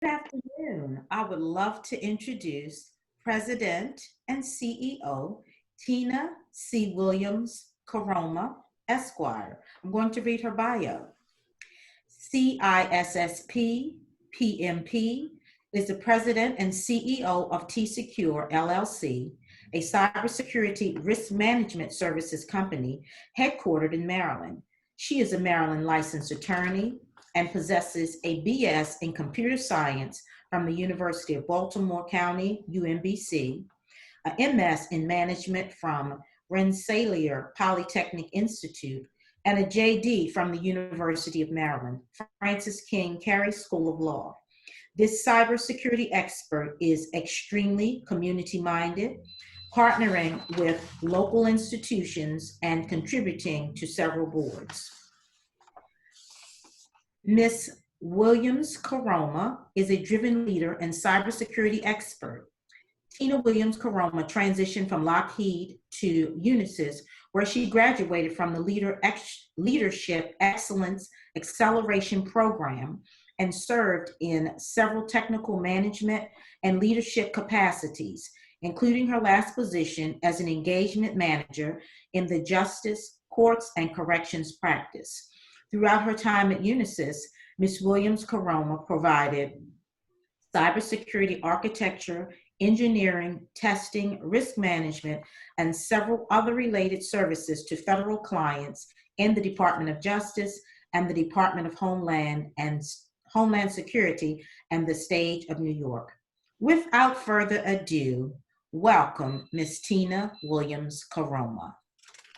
afternoon. I would love to introduce President and CEO Tina C. Williams Koroma, Esquire. I'm going to read her bio. CISSP PMP is the president and CEO of TCecure LLC, a cybersecurity risk management services company headquartered in Maryland. She is a Maryland licensed attorney and possesses a BS in computer science from the University of Baltimore County, UMBC, a MS in management from Rensselaer Polytechnic Institute, and a JD from the University of Maryland, Francis King Carey School of Law. This cybersecurity expert is extremely community minded, partnering with local institutions and contributing to several boards. Ms. Williams Koroma is a driven leader and cybersecurity expert. Tina Williams Koroma transitioned from Lockheed to Unisys, where she graduated from the Leadership Excellence Acceleration Program and served in several technical management and leadership capacities, including her last position as an engagement manager in the Justice, Courts, and Corrections practice. Throughout her time at Unisys, Ms. Williams Koroma provided cybersecurity architecture, engineering, testing, risk management, and several other related services to federal clients in the Department of Justice and the Department of Homeland Security and the State of New York. Without further ado, welcome Ms. Tina Williams Koroma.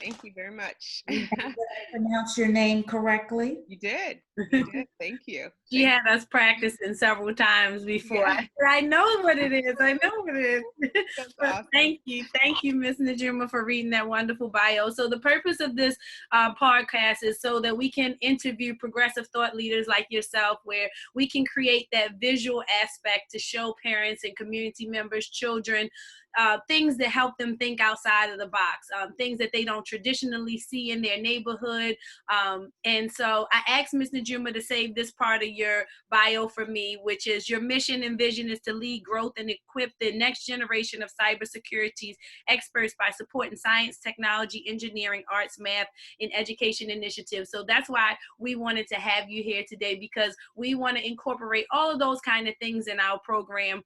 Thank you very much. Did I pronounce your name correctly? You did. You did. Thank you. She had us practicing several times before. Yeah. I know what it is. I know what it is. That's awesome. Thank you, Ms. Najuma, for reading that wonderful bio. So the purpose of this podcast is so that we can interview progressive thought leaders like yourself, where we can create that visual aspect to show parents and community members, children, things that help them think outside of the box, things that they don't traditionally see in their neighborhood. And so I asked Ms. Najuma to save this part of your bio for me, which is your mission and vision is to lead growth and equip the next generation of cybersecurity experts by supporting science, technology, engineering, arts, math, and education initiatives. So that's why we wanted to have you here today, because we want to incorporate all of those kind of things in our program.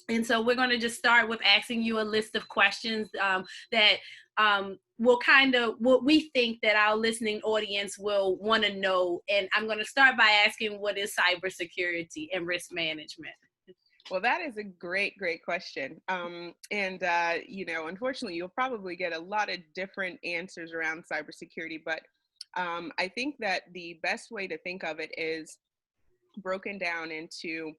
And so we're going to just start with asking you a list of questions that will kind of what we think that our listening audience will want to know. And I'm going to start by asking, what is cybersecurity and risk management? Well, that is a great question. Unfortunately, you'll probably get a lot of different answers around cybersecurity, but I think that the best way to think of it is broken down into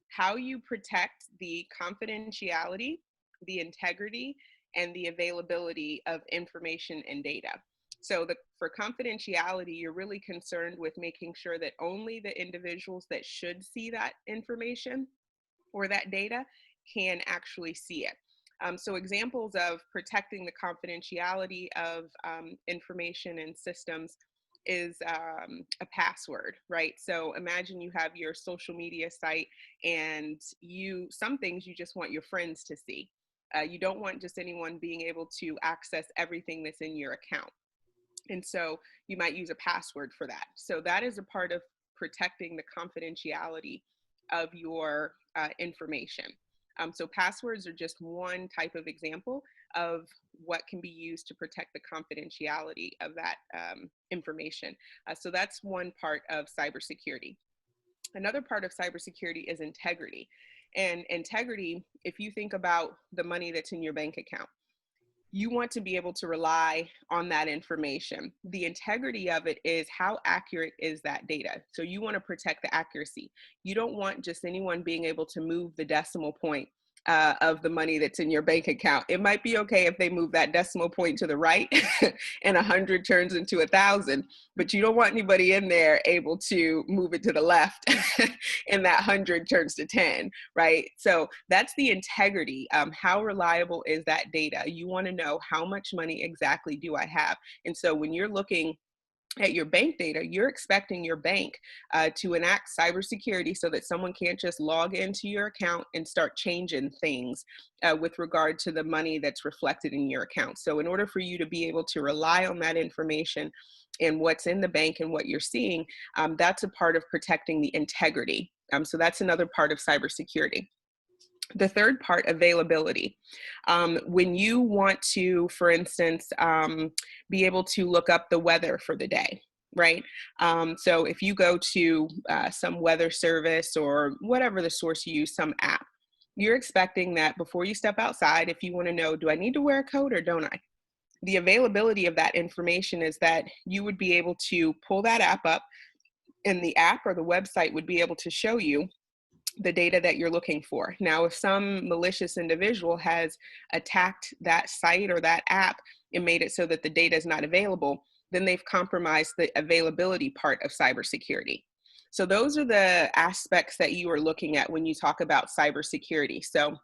how you protect the confidentiality, the integrity, and the availability of information and data. So for confidentiality, you're really concerned with making sure that only the individuals that should see that information or that data can actually see it. So examples of protecting the confidentiality of information and systems is a password, right? So imagine you have your social media site and some things you just want your friends to see. You don't want just anyone being able to access everything that's in your account. And so you might use a password for that. So that is a part of protecting the confidentiality of your information. So passwords are just one type of example of what can be used to protect the confidentiality of that information. So that's one part of cybersecurity. Another part of cybersecurity is integrity. And integrity, if you think about the money that's in your bank account, you want to be able to rely on that information. The integrity of it is how accurate is that data. So you want to protect the accuracy. You don't want just anyone being able to move the decimal point of the money that's in your bank account. It might be okay if they move that decimal point to the right and 100 turns into 1,000, but you don't want anybody in there able to move it to the left and that 100 turns to 10, right? So that's the integrity. How reliable is that data? You want to know how much money exactly do I have? And so when you're looking at your bank data, you're expecting your bank to enact cybersecurity so that someone can't just log into your account and start changing things with regard to the money that's reflected in your account. So in order for you to be able to rely on that information and what's in the bank and what you're seeing, that's a part of protecting the integrity. So that's another part of cybersecurity. The third part, availability. When you want to, for instance, be able to look up the weather for the day, right? So if you go to some weather service or whatever the source you use, some app, you're expecting that before you step outside, if you want to know, do I need to wear a coat or don't I? The availability of that information is that you would be able to pull that app up, and the app or the website would be able to show you the data that you're looking for. Now, if some malicious individual has attacked that site or that app and made it so that the data is not available, then they've compromised the availability part of cybersecurity. So those are the aspects that you are looking at when you talk about cybersecurity. So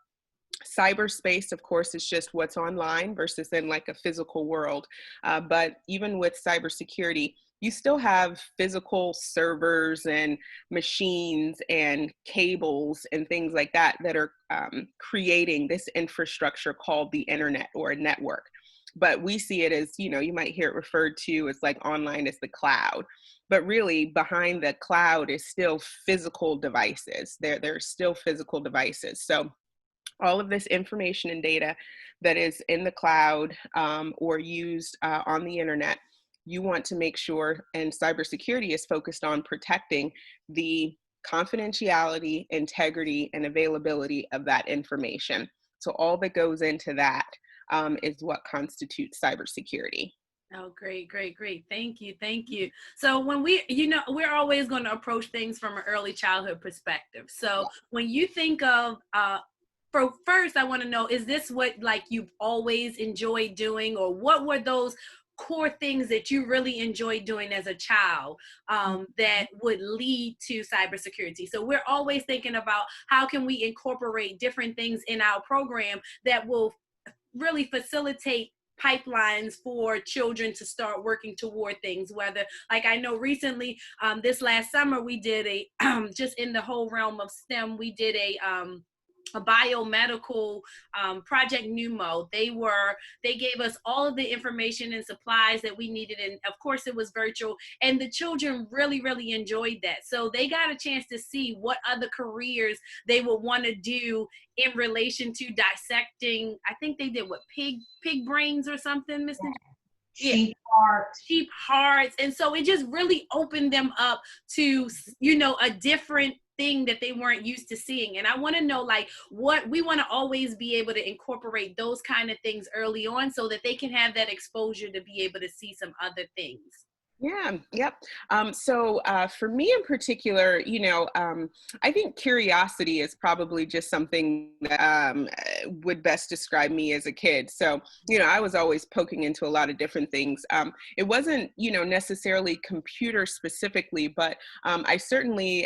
cyberspace, of course, is just what's online versus in like a physical world. But even with cybersecurity, you still have physical servers and machines and cables and things like that that are creating this infrastructure called the internet or a network. But we see it as, you know, you might hear it referred to as like online as the cloud. But really behind the cloud is still physical devices. There are still physical devices. So all of this information and data that is in the cloud or used on the internet, you want to make sure, and cybersecurity is focused on protecting the confidentiality, integrity, and availability of that information. So all that goes into that is what constitutes cybersecurity. Oh, great, great, great. Thank you. Thank you. So when we, you know, we're always going to approach things from an early childhood perspective. So when you think of, first, I want to know, is this what like you've always enjoyed doing, or what were those core things that you really enjoyed doing as a child that would lead to cybersecurity? So we're always thinking about how can we incorporate different things in our program that will really facilitate pipelines for children to start working toward things. Whether, like, I know recently this last summer we did a just in the whole realm of STEM, we did a biomedical project Pneumo. They gave us all of the information and supplies that we needed, and of course it was virtual, and the children really enjoyed that. So they got a chance to see what other careers they would want to do in relation to dissecting. I think they did what, pig brains or something, Mr. Sheep hearts. Sheep hearts. And so it just really opened them up to, you know, a different thing that they weren't used to seeing. And I want to know, like, what we want to always be able to incorporate those kind of things early on so that they can have that exposure to be able to see some other things. Yeah, yep. So for me in particular, you know, I think curiosity is probably just something that would best describe me as a kid. So, you know, I was always poking into a lot of different things. It wasn't, you know, necessarily computer specifically, but I certainly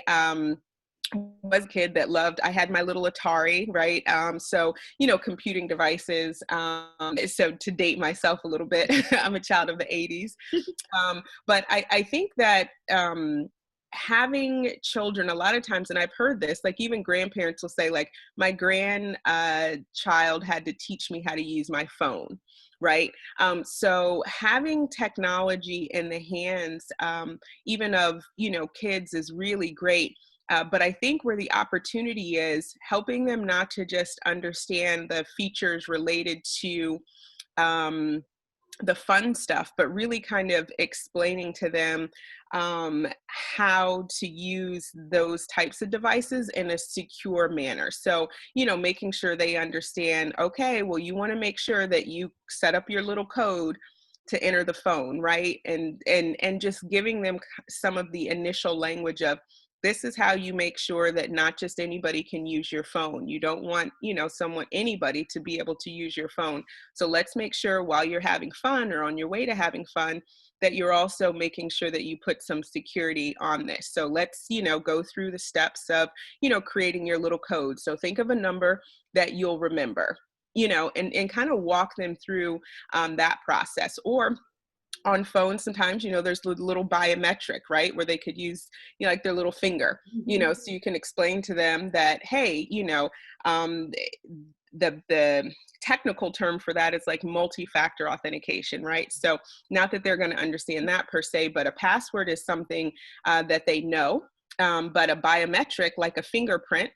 was a kid that loved, I had my little Atari, right? So, you know, computing devices. So to date myself a little bit, I'm a child of the 80s. But I think that having children, a lot of times, and I've heard this, like even grandparents will say, like, my grandchild had to teach me how to use my phone. Right. So having technology in the hands, even of, you know, kids is really great. But I think where the opportunity is helping them not to just understand the features related to the fun stuff, but really kind of explaining to them how to use those types of devices in a secure manner. So, you know, making sure they understand, okay, well, you want to make sure that you set up your little code to enter the phone, right? And just giving them some of the initial language of, this is how you make sure that not just anybody can use your phone. You don't want, you know, anybody to be able to use your phone. So let's make sure while you're having fun or on your way to having fun, that you're also making sure that you put some security on this. So let's, you know, go through the steps of, you know, creating your little code. So think of a number that you'll remember, you know, and kind of walk them through that process. Or on phones, sometimes, there's the little biometric, right, where they could use, like their little finger, so you can explain to them that, hey, um, the technical term for that is like multi-factor authentication, right? So not that they're going to understand that per se, but a password is something that they know, but a biometric, like a fingerprint,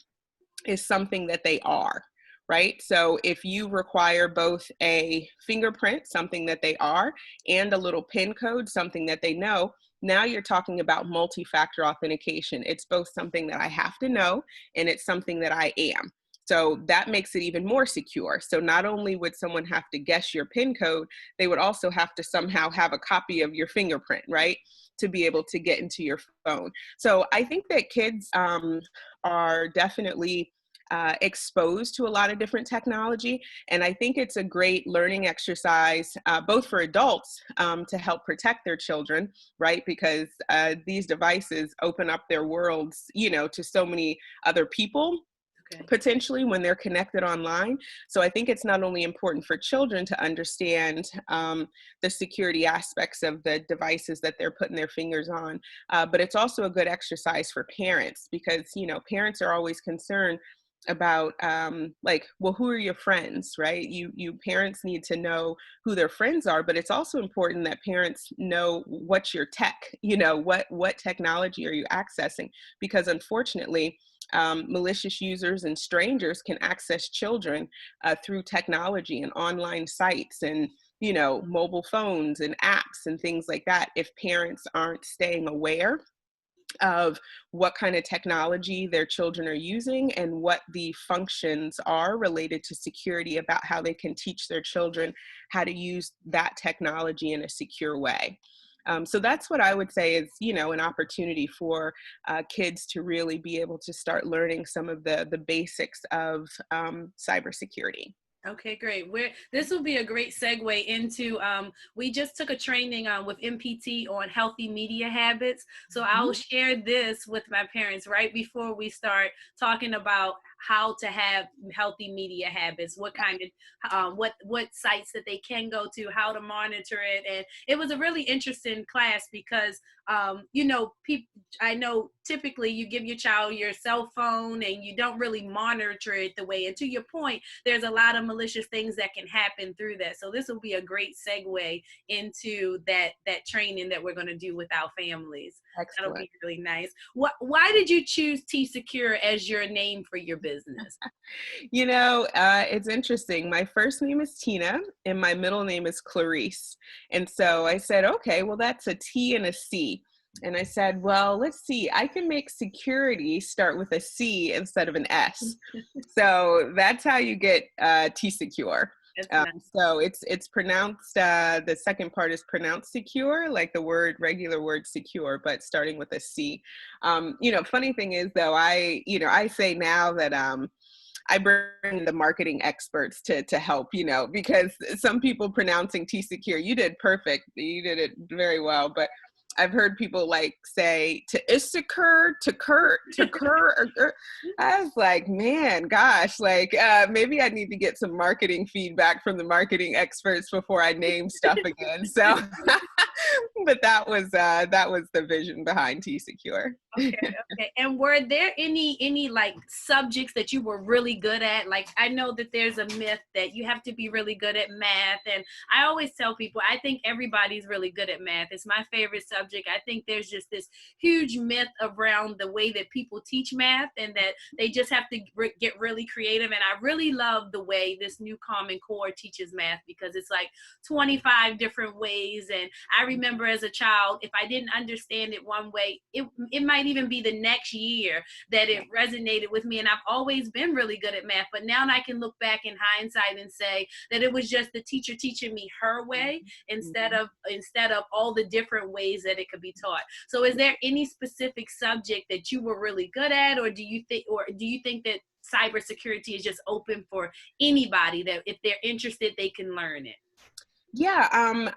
is something that they are. Right. So if you require both a fingerprint, something that they are, and a little PIN code, something that they know, now you're talking about multi-factor authentication. It's both something that I have to know and it's something that I am. So that makes it even more secure. So not only would someone have to guess your PIN code, they would also have to somehow have a copy of your fingerprint, right, to be able to get into your phone. So I think that kids are definitely exposed to a lot of different technology. And I think it's a great learning exercise, both for adults to help protect their children, right? Because these devices open up their worlds, to so many other people. Okay. Potentially when they're connected online. So I think it's not only important for children to understand the security aspects of the devices that they're putting their fingers on, but it's also a good exercise for parents because, parents are always concerned about like, well, who are your friends, right? You parents need to know who their friends are, but it's also important that parents know what's your tech, what technology are you accessing? Because unfortunately, malicious users and strangers can access children through technology and online sites and mobile phones and apps and things like that. If parents aren't staying aware of what kind of technology their children are using and what the functions are related to security, about how they can teach their children how to use that technology in a secure way. So that's what I would say is, an opportunity for kids to really be able to start learning some of the basics of cybersecurity. Okay, great. This will be a great segue into, we just took a training with MPT on healthy media habits. So I'll share this with my parents right before we start talking about how to have healthy media habits, what kind of, what sites that they can go to, how to monitor it. And it was a really interesting class because, I know typically you give your child your cell phone and you don't really monitor it the way, and to your point, there's a lot of malicious things that can happen through that. So this will be a great segue into that training that we're going to do with our families. Excellent. That'll be really nice. Why did you choose TCecure as your name for your business? It's interesting. My first name is Tina and my middle name is Clarice. And so I said, okay, well, that's a T and a C. And I said, well, let's see, I can make security start with a C instead of an S. So that's how you get TCecure. Nice. So it's pronounced, the second part is pronounced secure, like the regular word secure, but starting with a C. Funny thing is though, I say now that I bring the marketing experts to help, because some people pronouncing TCecure, you did perfect. You did it very well, but I've heard people like say TCecure, to I was like, man, gosh, like maybe I need to get some marketing feedback from the marketing experts before I name stuff again. So, but that was the vision behind TCecure. Okay. And were there any like subjects that you were really good at? Like, I know that there's a myth that you have to be really good at math. And I always tell people, I think everybody's really good at math. It's my favorite subject. I think there's just this huge myth around the way that people teach math and that they just have to get really creative. And I really love the way this new Common Core teaches math because it's like 25 different ways. And I remember as a child, if I didn't understand it one way, it might even be the next year that it resonated with me. And I've always been really good at math, but now I can look back in hindsight and say that it was just the teacher teaching me her way instead of all the different ways that it could be taught. So is there any specific subject that you were really good at, or do you think that cybersecurity is just open for anybody that if they're interested, they can learn it? Yeah,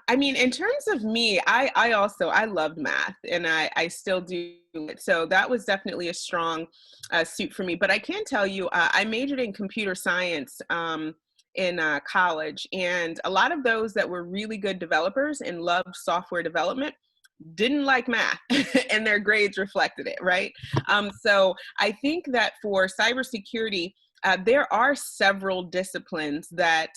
I mean, in terms of me, I loved math and I still do it. So that was definitely a strong suit for me. But I can tell you, I majored in computer science in college, and a lot of those that were really good developers and loved software development didn't like math and their grades reflected it, right? So I think that for cybersecurity, there are several disciplines that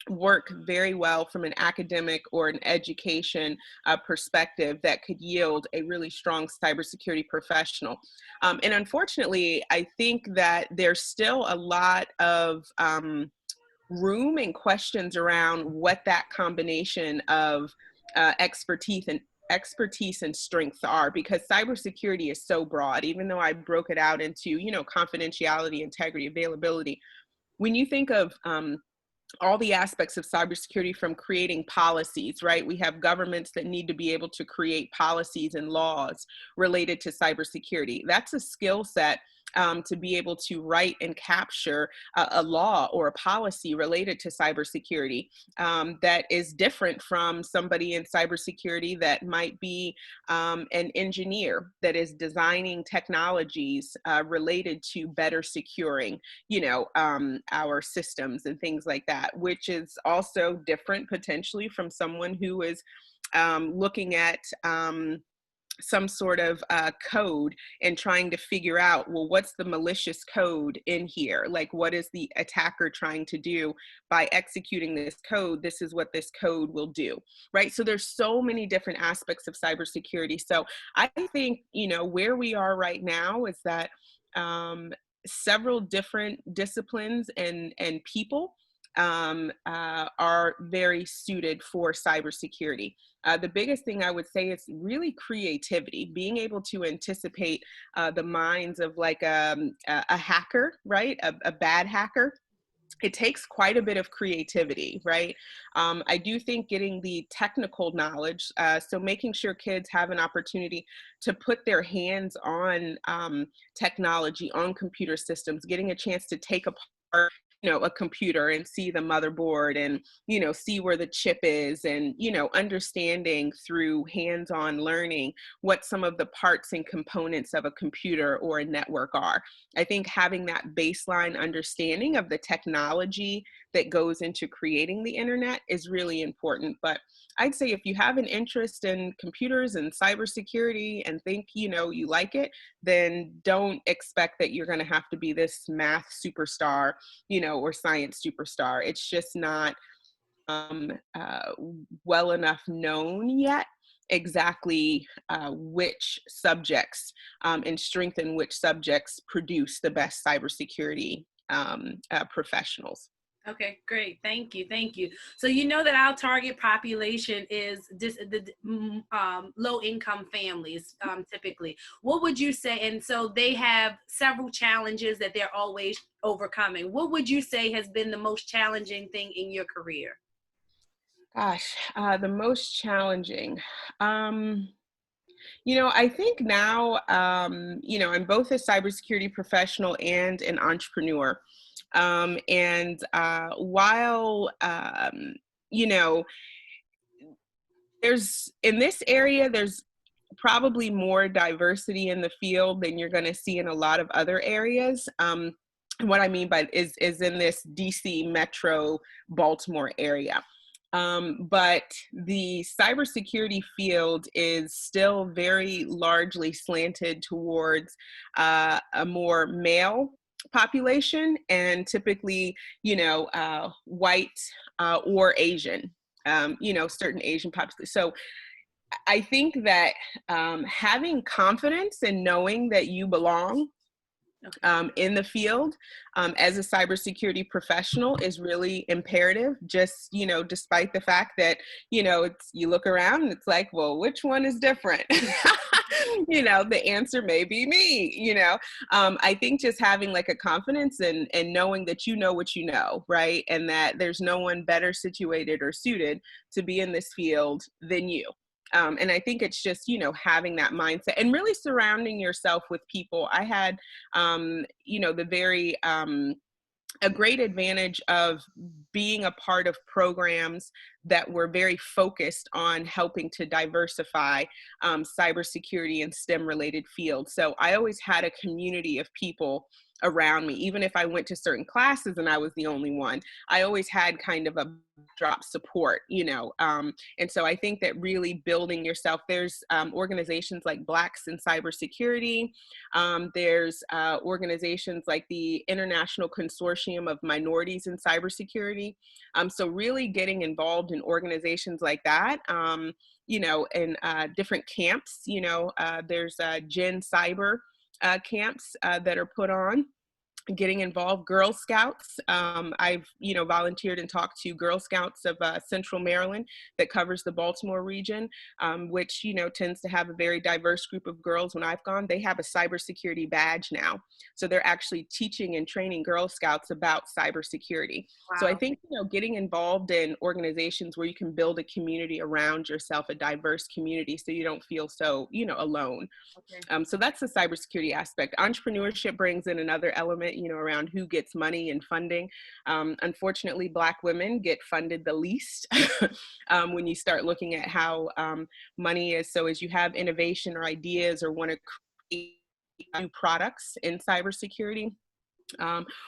work very well from an academic or an education perspective that could yield a really strong cybersecurity professional. And unfortunately, I think that there's still a lot of room and questions around what that combination of expertise and strengths are, because cybersecurity is so broad. Even though I broke it out into, you know, confidentiality, integrity, availability, when you think of all the aspects of cybersecurity, from creating policies, right? We have governments that need to be able to create policies and laws related to cybersecurity. That's a skill set to be able to write and capture a law or a policy related to cybersecurity that is different from somebody in cybersecurity that might be an engineer that is designing technologies related to better securing, you know, our systems and things like that, which is also different potentially from someone who is looking at some sort of code and trying to figure out, well, what's the malicious code in here? Like, what is the attacker trying to do by executing this code? This is what this code will do, right? So there's so many different aspects of cybersecurity. So I think, you know, where we are right now is that several different disciplines and people are very suited for cybersecurity. The biggest thing I would say is really creativity, being able to anticipate the minds of like a hacker, right? A bad hacker. It takes quite a bit of creativity, right? I do think getting the technical knowledge, so making sure kids have an opportunity to put their hands on technology, on computer systems, getting a chance to take apart, you know, a computer and see the motherboard and, you know, see where the chip is, and, you know, understanding through hands-on learning what some of the parts and components of a computer or a network are. I think having that baseline understanding of the technology that goes into creating the internet is really important. But I'd say if you have an interest in computers and cybersecurity and think, you know, you like it, then don't expect that you're going to have to be this math superstar, you know, or science superstar. It's just not well enough known yet exactly which subjects and strength in which subjects produce the best cybersecurity professionals. Okay, great. Thank you. Thank you. So you know that our target population is low income families, typically. What would you say? And so they have several challenges that they're always overcoming. What would you say has been the most challenging thing in your career? Gosh, the most challenging. You know, I think now, you know, I'm both a cybersecurity professional and an entrepreneur. While, you know, in this area, there's probably more diversity in the field than you're going to see in a lot of other areas. What I mean by is in this DC metro Baltimore area. But the cybersecurity field is still very largely slanted towards a more male population, and typically, you know, white or Asian, you know, certain Asian population. So I think that having confidence in knowing that you belong in the field as a cybersecurity professional is really imperative. Just, you know, despite the fact that, you know, you look around and it's like, well, which one is different? You know, the answer may be me, you know. I think just having like a confidence and knowing that you know what you know, right? And that there's no one better situated or suited to be in this field than you. And I think it's just, you know, having that mindset and really surrounding yourself with people. I had, you know, a great advantage of being a part of programs that were very focused on helping to diversify cybersecurity and STEM related fields. So I always had a community of people around me. Even if I went to certain classes and I was the only one, I always had kind of a drop support, and so I think that really building yourself, there's organizations like Blacks in Cybersecurity, there's organizations like the International Consortium of Minorities in Cybersecurity. So really getting involved in organizations like that, in different camps, there's Gen Cyber camps that are put on, getting involved. Girl Scouts, I've volunteered and talked to Girl Scouts of Central Maryland that covers the Baltimore region, which tends to have a very diverse group of girls. When I've gone, they have a cybersecurity badge now, so they're actually teaching and training Girl Scouts about cybersecurity. Wow. So I think getting involved in organizations where you can build a community around yourself, a diverse community, so you don't feel so alone. Okay. So that's the cybersecurity aspect. Entrepreneurship brings in another element, around who gets money and funding. Unfortunately, Black women get funded the least when you start looking at how money is. So as you have innovation or ideas or want to create new products in cybersecurity,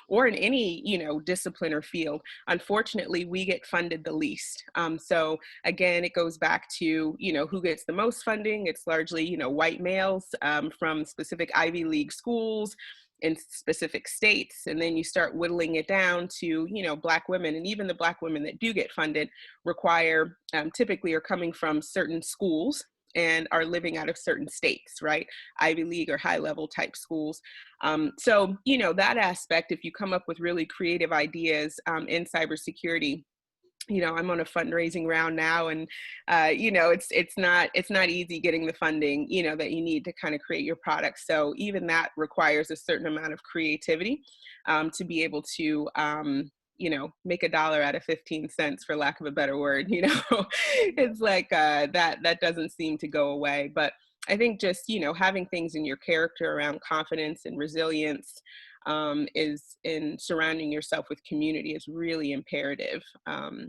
or in any, discipline or field, unfortunately, we get funded the least. So again, it goes back to, who gets the most funding. It's largely, white males from specific Ivy League schools in specific states. And then you start whittling it down to, Black women. And even the Black women that do get funded require, typically are coming from certain schools and are living out of certain states, right? Ivy League or high level type schools. So, that aspect, if you come up with really creative ideas in cybersecurity, I'm on a fundraising round now, and it's not easy getting the funding, that you need to kind of create your product. So even that requires a certain amount of creativity to be able to make $1 out of 15 cents, for lack of a better word. It's like that doesn't seem to go away. But I think just having things in your character around confidence and resilience is in surrounding yourself with community is really imperative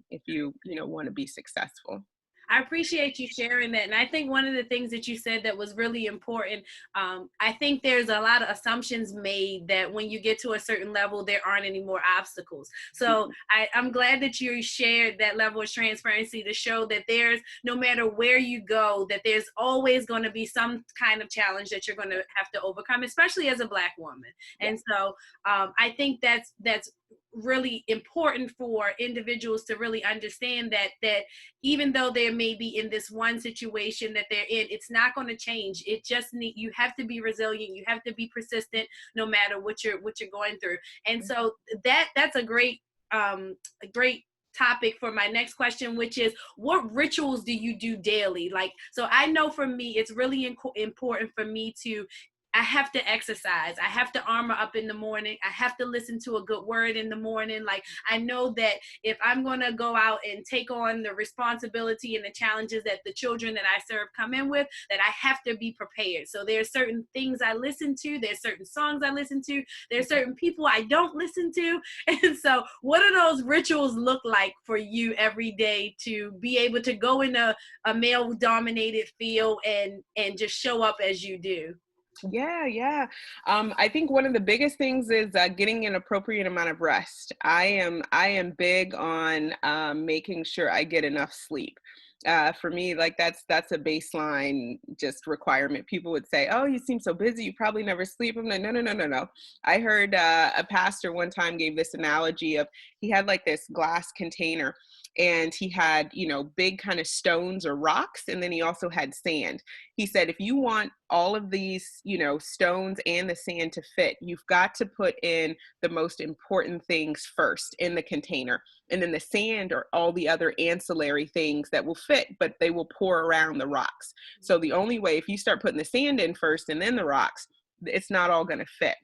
if you want to be successful. I appreciate you sharing that. And I think one of the things that you said that was really important, I think there's a lot of assumptions made that when you get to a certain level, there aren't any more obstacles. So I'm glad that you shared that level of transparency to show that there's, no matter where you go, that there's always going to be some kind of challenge that you're going to have to overcome, especially as a Black woman. And so I think that's really important for individuals to really understand that even though they may be in this one situation that they're in, it's not going to change. It just you have to be resilient. You have to be persistent no matter what you're going through. And so that's a great topic for my next question, which is, what rituals do you do daily? So I know for me, it's really important for me I have to exercise. I have to armor up in the morning. I have to listen to a good word in the morning. I know that if I'm going to go out and take on the responsibility and the challenges that the children that I serve come in with, that I have to be prepared. So there's certain things I listen to. There's certain songs I listen to. There's certain people I don't listen to. And so what do those rituals look like for you every day to be able to go in a male-dominated field and just show up as you do? Yeah. I think one of the biggest things is getting an appropriate amount of rest. I am big on making sure I get enough sleep. For me, that's a baseline just requirement. People would say, "Oh, you seem so busy. You probably never sleep." I'm like, no. I heard a pastor one time gave this analogy of, he had this glass container, and he had, big kind of stones or rocks, and then he also had sand. He said, if you want all of these, stones and the sand to fit, you've got to put in the most important things first in the container. And then the sand or all the other ancillary things that will fit, but they will pour around the rocks. So the only way, if you start putting the sand in first and then the rocks, it's not all going to fit.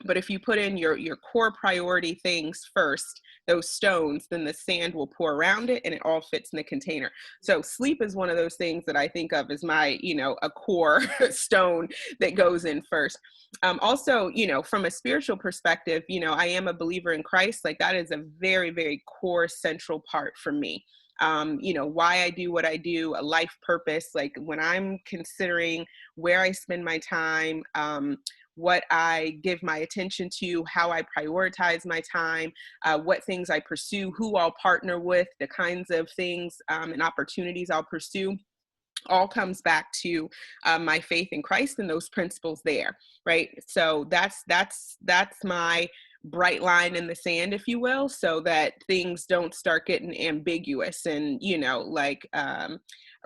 But if you put in your core priority things first, those stones, then the sand will pour around it and it all fits in the container. So sleep is one of those things that I think of as my, a core stone that goes in first. Also, from a spiritual perspective, I am a believer in Christ. That is a very, very core central part for me. why I do what I do, a life purpose. Like when I'm considering where I spend my time, what I give my attention to, how I prioritize my time, what things I pursue, who I'll partner with, the kinds of things and opportunities I'll pursue, all comes back to my faith in Christ and those principles there, right? So that's my bright line in the sand, if you will, so that things don't start getting ambiguous and,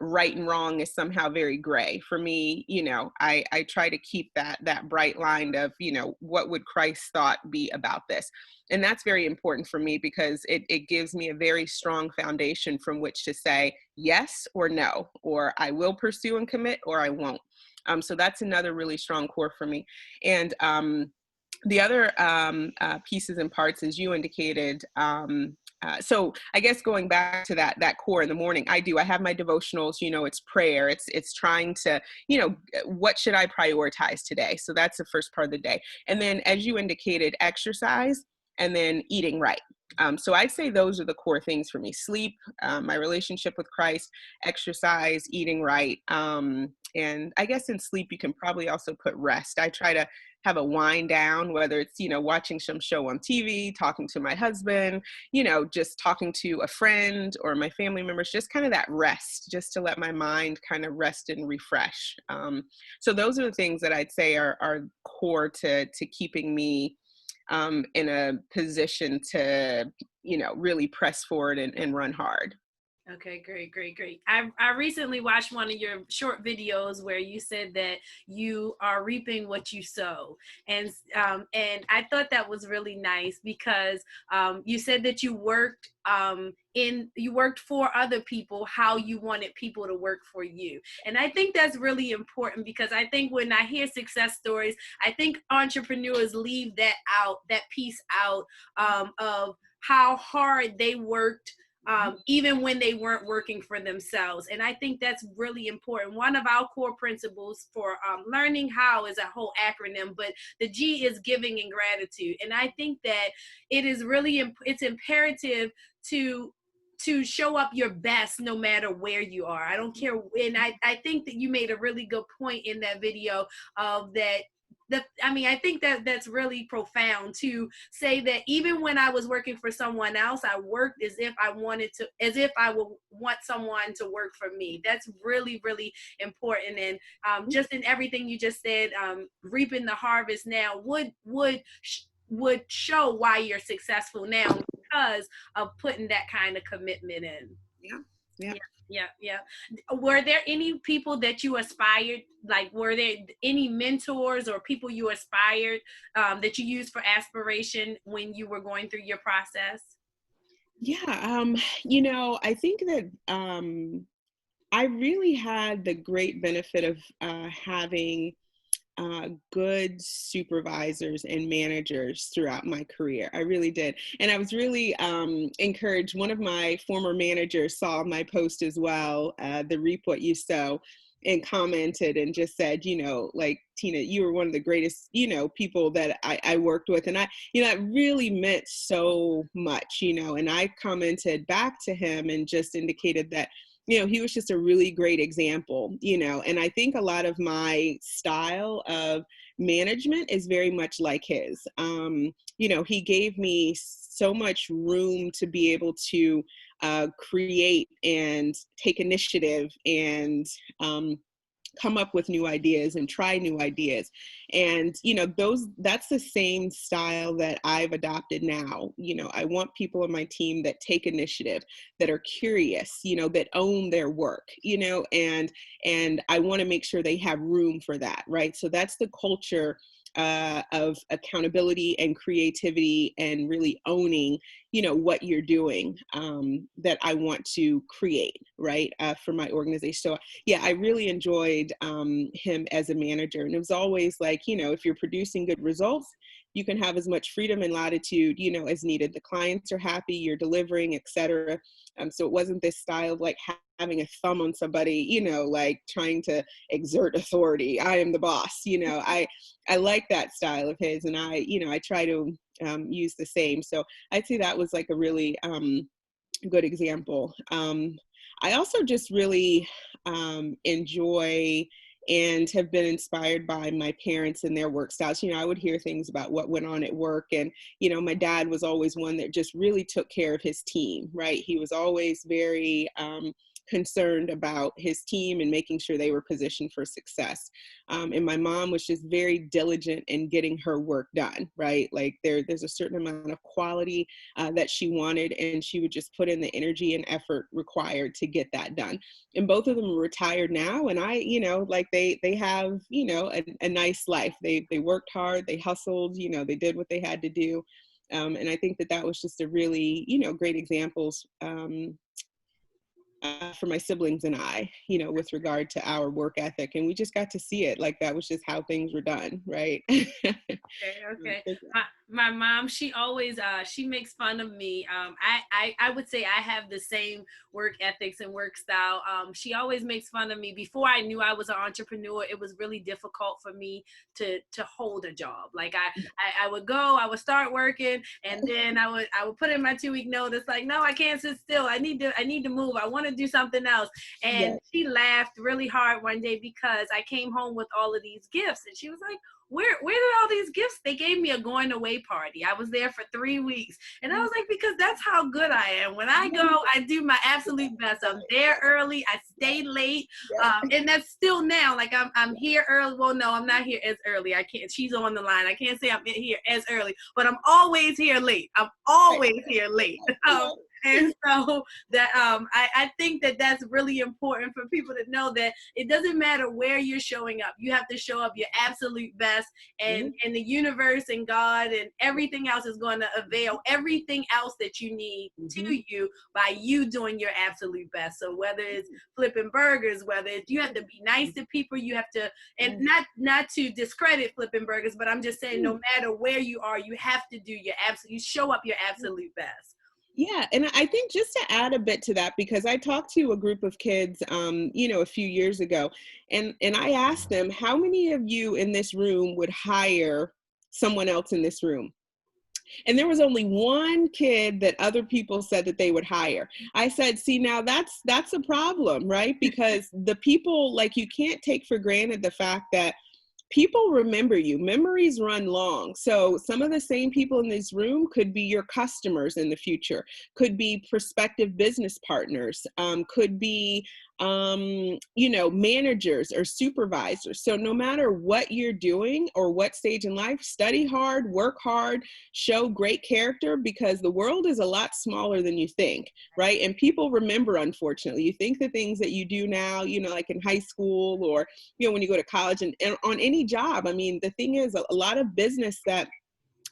right and wrong is somehow very gray. For me, I try to keep that bright line of, what would Christ's thought be about this? And that's very important for me because it gives me a very strong foundation from which to say yes or no, or I will pursue and commit, or I won't. So that's another really strong core for me. And the other pieces and parts, as you indicated, so I guess going back to that core in the morning, I have my devotionals, it's prayer, it's trying to, what should I prioritize today? So that's the first part of the day. And then as you indicated, exercise, and then eating right. So I'd say those are the core things for me: sleep, my relationship with Christ, exercise, eating right. And I guess in sleep, you can probably also put rest. I try to have a wind down, whether it's, watching some show on TV, talking to my husband, just talking to a friend or my family members, just kind of that rest, just to let my mind kind of rest and refresh. So those are the things that I'd say are core to keeping me in a position to, really press forward and run hard. Okay, great. I recently watched one of your short videos where you said that you are reaping what you sow, and I thought that was really nice because you said that you worked for other people how you wanted people to work for you, and I think that's really important because I think when I hear success stories, I think entrepreneurs leave that piece out of how hard they worked. Even when they weren't working for themselves. And I think that's really important. One of our core principles for learning how is a whole acronym, but the G is giving and gratitude. And I think that it is really, it's imperative to show up your best no matter where you are. I don't care. And I think that you made a really good point in that video of that. I think that's really profound to say that even when I was working for someone else, I worked as if I would want someone to work for me. That's really, really important. And just in everything you just said, reaping the harvest now would show why you're successful now because of putting that kind of commitment in. Yeah. Were there any people that you aspired, like were there any mentors or people you aspired that you used for aspiration when you were going through your process? Yeah, I think that I really had the great benefit of having good supervisors and managers throughout my career. I really did. And I was really encouraged. One of my former managers saw my post as well, the Reap What You Sow, and commented and just said, like, Tina, you were one of the greatest, people that I worked with. And it really meant so much, and I commented back to him and just indicated that, he was just a really great example, and I think a lot of my style of management is very much like his. He gave me so much room to be able to create and take initiative and come up with new ideas and try new ideas. And, that's the same style that I've adopted now. I want people on my team that take initiative, that are curious, that own their work, and I want to make sure they have room for that. Right. So that's the culture of accountability and creativity and really owning, what you're doing, that I want to create, right, for my organization. So yeah, I really enjoyed him as a manager. And it was always like, if you're producing good results, you can have as much freedom and latitude, as needed. The clients are happy, you're delivering, et cetera. So it wasn't this style of like having a thumb on somebody, like trying to exert authority. I am the boss, I like that style of his, and I try to use the same. So I'd say that was like a really good example. I also just really enjoy and have been inspired by my parents and their work styles. I would hear things about what went on at work, and, my dad was always one that just really took care of his team, right? He was always very concerned about his team and making sure they were positioned for success. And my mom was just very diligent in getting her work done, right? Like there's a certain amount of quality that she wanted, and she would just put in the energy and effort required to get that done. And both of them are retired now, and they have, a nice life. They worked hard, they hustled, they did what they had to do. And I think that was just a really, great examples for my siblings and I, with regard to our work ethic. And we just got to see it. Like, that was just how things were done, right? Okay. My mom, she always she makes fun of me. I would say I have the same work ethics and work style. She always makes fun of me. Before I knew I was an entrepreneur, it was really difficult for me to hold a job. Like I would start working, and then I would put in my 2-week notice, like, no, I can't sit still. I need to move. I want to do something else. And Yes. she laughed really hard one day because I came home with all of these gifts, and she was like, where did all these gifts? They gave me a going away party. I was there for 3 weeks. And I was like, because that's how good I am. When I go, I do my absolute best. I'm there early. I stay late. And that's still now. Like, I'm here early. Well, no, I'm not here as early. I can't. She's on the line. I can't say I'm here as early, but I'm always here late. I'm always here late. And so that I think that that's really important for people to know, that it doesn't matter where you're showing up. You have to show up your absolute best, and the universe and God and everything else is going to avail everything else that you need to you by you doing your absolute best. So whether it's flipping burgers, whether it's, you have to be nice to people, you have to, and not to discredit flipping burgers, but I'm just saying, no matter where you are, you have to do you show up your absolute best. Yeah. And I think just to add a bit to that, because I talked to a group of kids, a few years ago, and I asked them, how many of you in this room would hire someone else in this room? And there was only one kid that other people said that they would hire. I said, see, now that's a problem, right? Because the people, like, you can't take for granted the fact that people remember you. Memories run long. So some of the same people in this room could be your customers in the future, could be prospective business partners, could be, managers or supervisors. So no matter what you're doing or what stage in life, study hard, work hard, show great character, because the world is a lot smaller than you think, right? And people remember, unfortunately. You think the things that you do now, like in high school, or, when you go to college, and on any job. I mean, the thing is, a lot of business that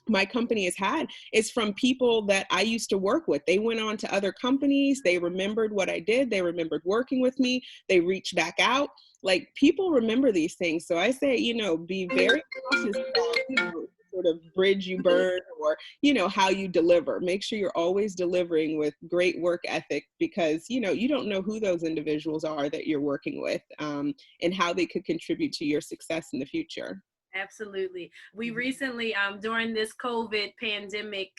my company has had is from people that I used to work with. They went on to other companies. They remembered what I did. They remembered working with me. They reached back out. Like, people remember these things. So I say, be very cautious about, sort of bridge you burn, or, how you deliver. Make sure you're always delivering with great work ethic, because, you don't know who those individuals are that you're working with, and how they could contribute to your success in the future. Absolutely. We recently, during this COVID pandemic,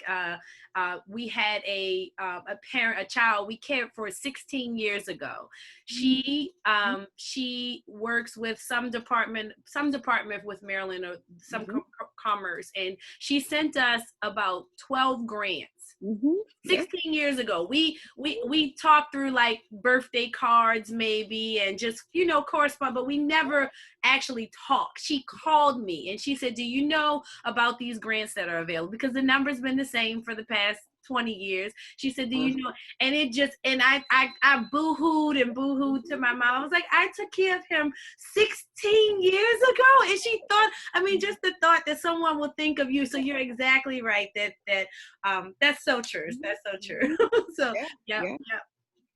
we had a child we cared for 16 years ago. She works with some department with Maryland, or some commerce, and she sent us about 12 grants. 16 years ago. We talked through, like, birthday cards maybe, and just, correspond, but we never actually talked. She called me and she said, do you know about these grants that are available? Because the number's been the same for the past 20 years. She said, do you know? And it just, and I boo-hooed to my mom. I was like, I took care of him 16 years ago. And she thought, just the thought that someone will think of you. So you're exactly right. That's so true. That's so true. So, yeah.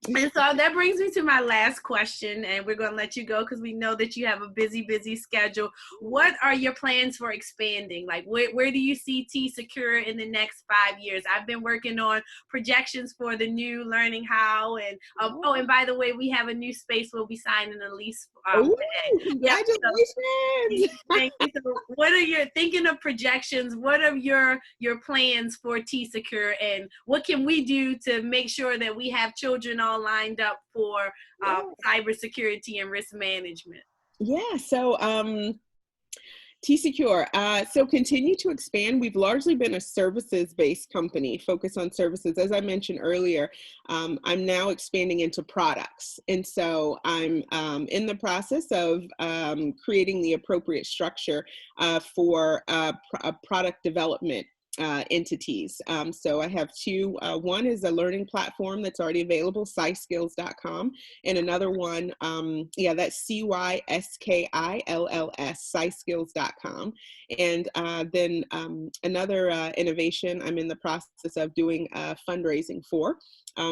And so that brings me to my last question, and we're going to let you go because we know that you have a busy schedule. What are your plans for expanding? Like, where do you see TCecure in the next 5 years? I've been working on projections for the new Learning How, and oh, and by the way, we have a new space we'll be signing a lease today. Congratulations! Yep, so, thank you. So what are your thinking of projections? What are your plans for TCecure, and what can we do to make sure that we have children all lined up for cybersecurity and risk management? Yeah, so TCecure, so continue to expand. We've largely been a services-based company, focused on services. As I mentioned earlier, I'm now expanding into products. And so I'm in the process of creating the appropriate structure for product development entities. So I have two. One is a learning platform that's already available, cyskills.com, and another one, that's CYSKILLS, cyskills.com. And then another innovation I'm in the process of doing fundraising for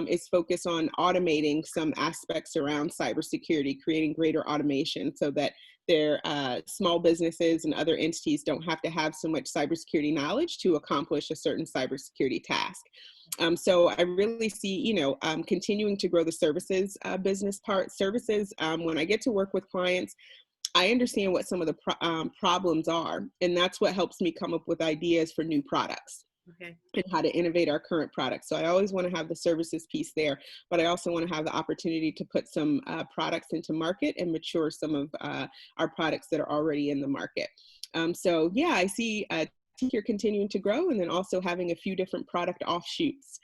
is focused on automating some aspects around cybersecurity, creating greater automation so that their small businesses and other entities don't have to have so much cybersecurity knowledge to accomplish a certain cybersecurity task. So I really see, continuing to grow the services business part. Services, when I get to work with clients, I understand what some of the problems are, and that's what helps me come up with ideas for new products. Okay. And how to innovate our current products. So I always want to have the services piece there, but I also want to have the opportunity to put some products into market and mature some of our products that are already in the market. So yeah, I see TCecure continuing to grow, and then also having a few different product offshoots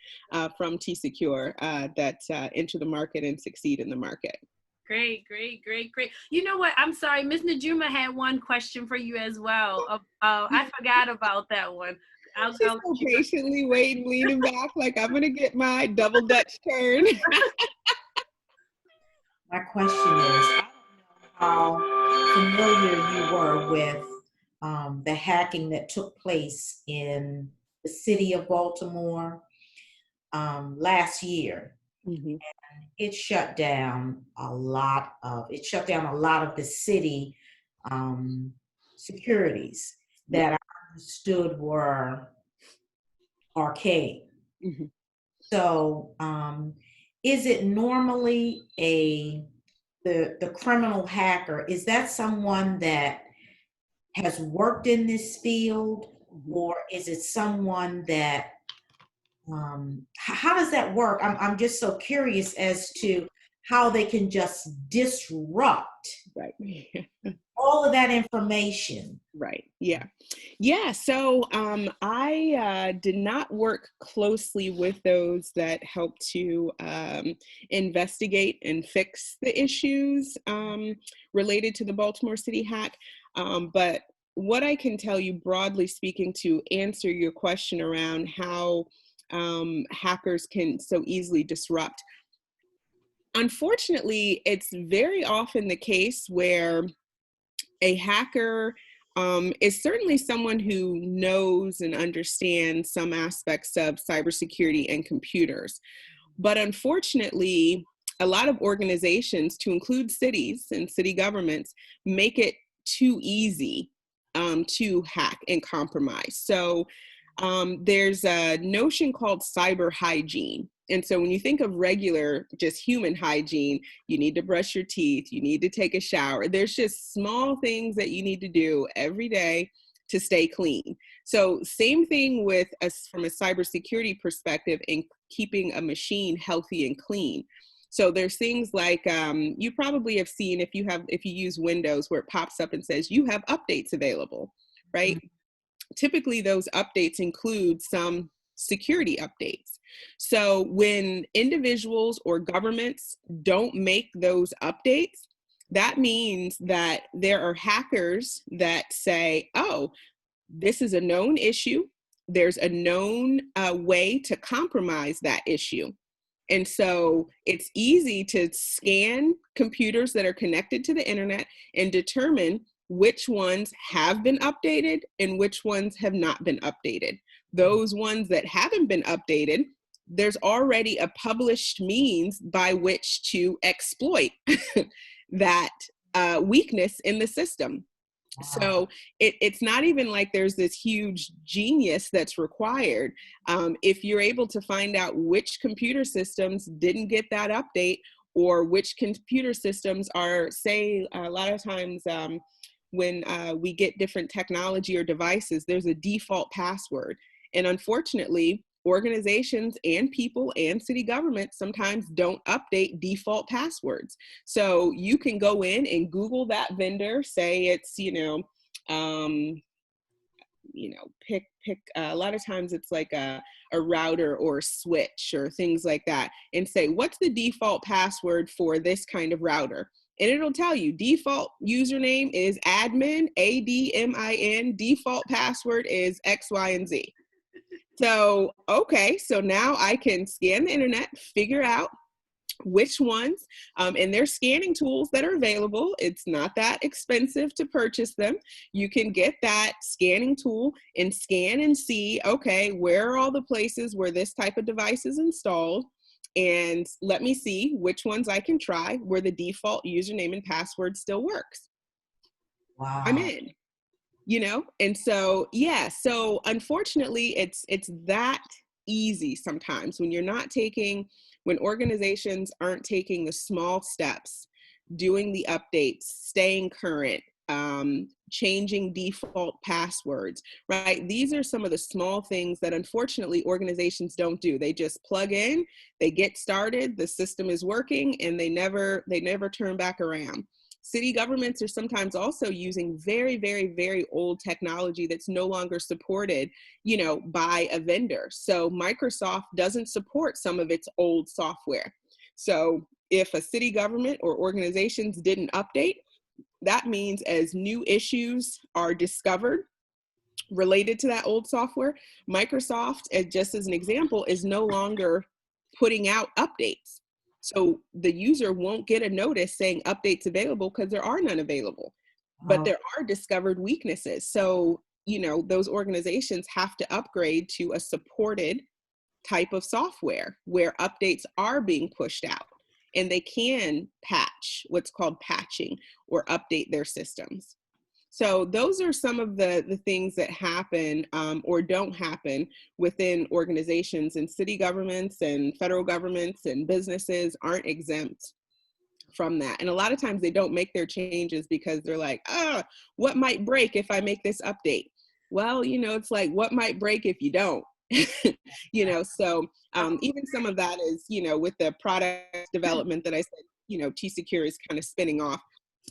from TCecure that enter the market and succeed in the market. Great. You know what? I'm sorry, Ms. Najuma had one question for you as well. I forgot about that one. She's so patiently waiting, leaning back, like I'm gonna get my double Dutch turn. My question is, I don't know how familiar you were with the hacking that took place in the city of Baltimore last year. Mm-hmm. It shut down a lot of the city securities that I understood were archaic. Mm-hmm. So is it normally the criminal hacker, is that someone that has worked in this field, or is it someone that how does that work? I'm just so curious as to how they can just disrupt all of that information. Right. Yeah. So I did not work closely with those that help to investigate and fix the issues related to the Baltimore City hack. But what I can tell you, broadly speaking, to answer your question around how hackers can so easily disrupt. Unfortunately, it's very often the case where a hacker is certainly someone who knows and understands some aspects of cybersecurity and computers. But unfortunately, a lot of organizations, to include cities and city governments, make it too easy to hack and compromise. So there's a notion called cyber hygiene. And so when you think of regular, just human hygiene, you need to brush your teeth, you need to take a shower. There's just small things that you need to do every day to stay clean. So same thing with us from a cybersecurity perspective in keeping a machine healthy and clean. So there's things like you probably have seen if you use Windows, where it pops up and says you have updates available, right? Mm-hmm. Typically those updates include some security updates. So when individuals or governments don't make those updates, that means that there are hackers that say, oh, this is a known issue. There's a known way to compromise that issue. And so it's easy to scan computers that are connected to the internet and determine which ones have been updated and which ones have not been updated. Those ones that haven't been updated, there's already a published means by which to exploit that weakness in the system. So it's not even like there's this huge genius that's required. If you're able to find out which computer systems didn't get that update, or which computer systems are, say, a lot of times when we get different technology or devices, there's a default password. And unfortunately, organizations and people and city governments sometimes don't update default passwords. So you can go in and Google that vendor, say it's, pick a lot of times it's like a router or a switch or things like that, and say, what's the default password for this kind of router? And it'll tell you default username is admin, ADMIN, default password is X, Y, and Z. So, okay, so now I can scan the internet, figure out which ones, and there's scanning tools that are available. It's not that expensive to purchase them. You can get that scanning tool and scan and see, okay, where are all the places where this type of device is installed? And let me see which ones I can try where the default username and password still works. Wow. I'm in. And so, yeah, so unfortunately it's that easy sometimes when organizations aren't taking the small steps, doing the updates, staying current, changing default passwords, right? These are some of the small things that unfortunately organizations don't do. They just plug in, they get started, the system is working, and they never turn back around. City governments are sometimes also using very, very, very old technology that's no longer supported, by a vendor. So Microsoft doesn't support some of its old software. So if a city government or organizations didn't update, that means as new issues are discovered related to that old software, Microsoft, just as an example, is no longer putting out updates. So the user won't get a notice saying updates available because there are none available, but there are discovered weaknesses. So, those organizations have to upgrade to a supported type of software where updates are being pushed out, and they can patch, what's called patching, or update their systems. So those are some of the things that happen or don't happen within organizations, and city governments and federal governments and businesses aren't exempt from that. And a lot of times they don't make their changes because they're like, what might break if I make this update? Well, it's like, what might break if you don't? So even some of that is, with the product development that I said, TCecure is kind of spinning off.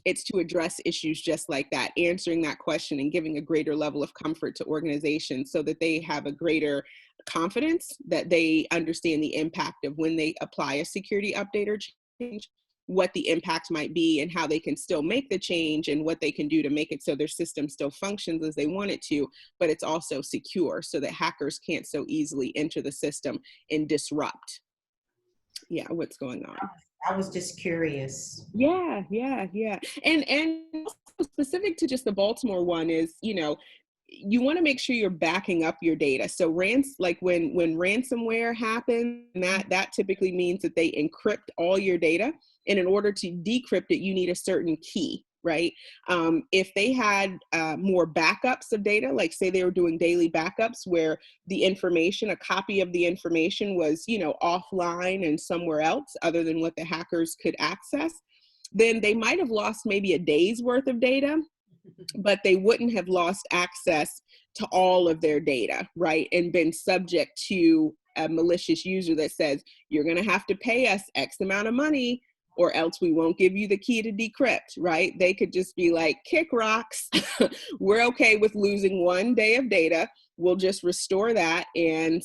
It's to address issues just like that, answering that question and giving a greater level of comfort to organizations so that they have a greater confidence that they understand the impact of when they apply a security update or change, what the impact might be and how they can still make the change and what they can do to make it so their system still functions as they want it to, but it's also secure so that hackers can't so easily enter the system and disrupt. Yeah, what's going on. I was just curious. Yeah. And also specific to just the Baltimore one is, you want to make sure you're backing up your data. So when ransomware happens, that typically means that they encrypt all your data. And in order to decrypt it, you need a certain key, right? If they had more backups of data, like say they were doing daily backups where the information, a copy of the information was, offline and somewhere else other than what the hackers could access, then they might have lost maybe a day's worth of data, but they wouldn't have lost access to all of their data, right? And been subject to a malicious user that says, you're going to have to pay us X amount of money or else we won't give you the key to decrypt, right? They could just be like, kick rocks. We're okay with losing 1 day of data. We'll just restore that and,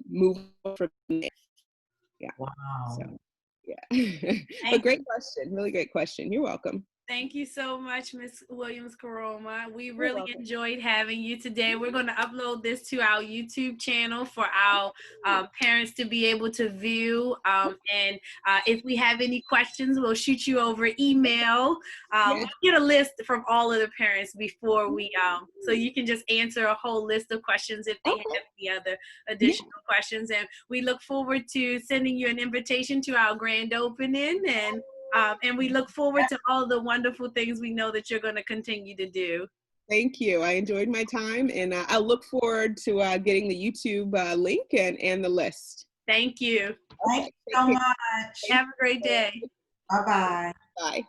move on from there. Yeah. Wow. So, yeah. But great question. Really great question. You're welcome. Thank you so much, Ms. Williams Koroma. We You're really welcome. enjoyed having you today. We're going to upload this to our YouTube channel for our parents to be able to view. And if we have any questions, we'll shoot you over email. We'll get a list from all of the parents before we, so you can just answer a whole list of questions if they have any other additional questions. And we look forward to sending you an invitation to our grand opening, and we look forward to all the wonderful things we know that you're going to continue to do. Thank you. I enjoyed my time, and I look forward to getting the YouTube link and the list. Thank you. Thank you so much. Have a great day. Bye-bye. Bye.